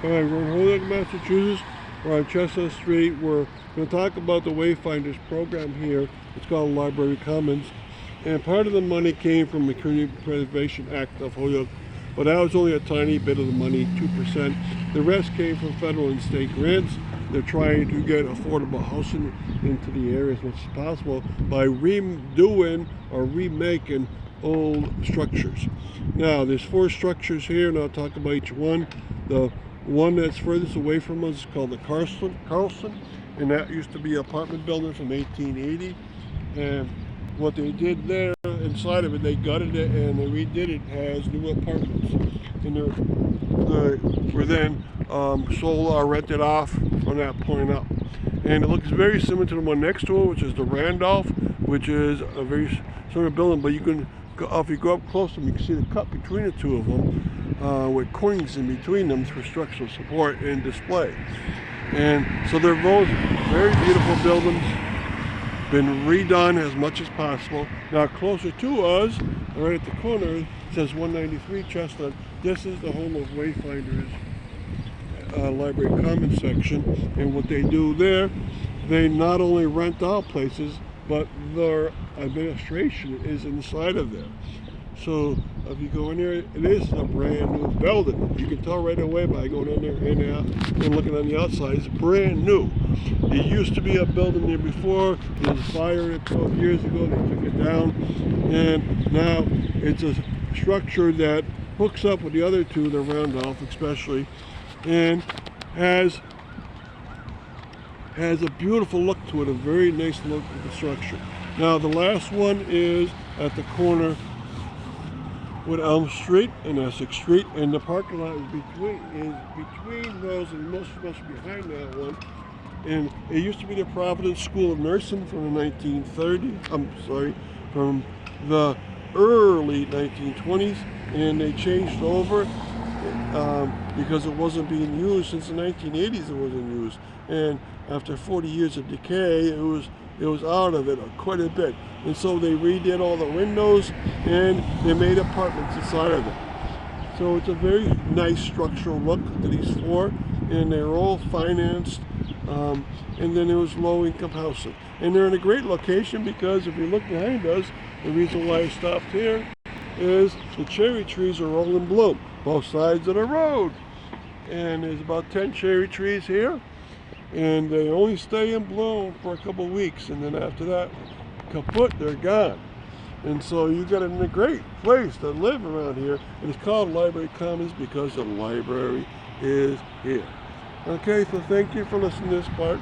We're in Holyoke, Massachusetts. We're on Chestnut Street. We're going to talk about the Wayfinders program here. It's called Library Commons. And part of the money came from the Community Preservation Act of Holyoke, but that was only a tiny bit of the money, 2%. The rest came from federal and state grants. They're trying to get affordable housing into the area as much as possible by redoing or remaking old structures. Now, there's 4 structures here, and I'll talk about each one. The one that's furthest away from us is called the Carlson, and that used to be an apartment building from 1880. And what they did there inside of it, they gutted it and they redid it as new apartments. And they were then sold or rented off from that point up. And it looks very similar to the one next to it, which is the Randolph, which is a very similar building, but you can, if you go up close to them, you can see the cut between the two of them with coins in between them for structural support and display. And so they're both very beautiful buildings, been redone as much as possible. Now closer to us, right at the corner, it says 193 Chestnut. This is the home of Wayfinders Library Commons section, and what they do there, they not only rent out places, but their administration is inside of there. So if you go in there, it is a brand new building. You can tell right away by going in there and out and looking on the outside. It's brand new. It used to be a building there before. There was a fire 12 years ago. They took it down, and now it's a structure that hooks up with the other two, the Randolph especially, and has a beautiful look to it, a very nice look to the structure. Now the last one is at the corner with Elm Street and Essex Street, and the parking lot is between those, and most of us are behind that one. And it used to be the Providence School of Nursing from the 1930s. From the early 1920s, and they changed over because it wasn't being used since the 1980s. It wasn't used, and after 40 years of decay, it was out of it quite a bit. And so they redid all the windows and they made apartments inside of it. So it's a very nice structural look to these 4, and they're all financed. And then there was low-income housing. And they're in a great location because if you look behind us, the reason why I stopped here is the cherry trees are all in bloom, both sides of the road. And there's about 10 cherry trees here, and they only stay in bloom for a couple of weeks, and then after that, kaput, they're gone. And so you got a great place to live around here, and it's called Library Commons because the library is here. Okay, so thank you for listening to this part.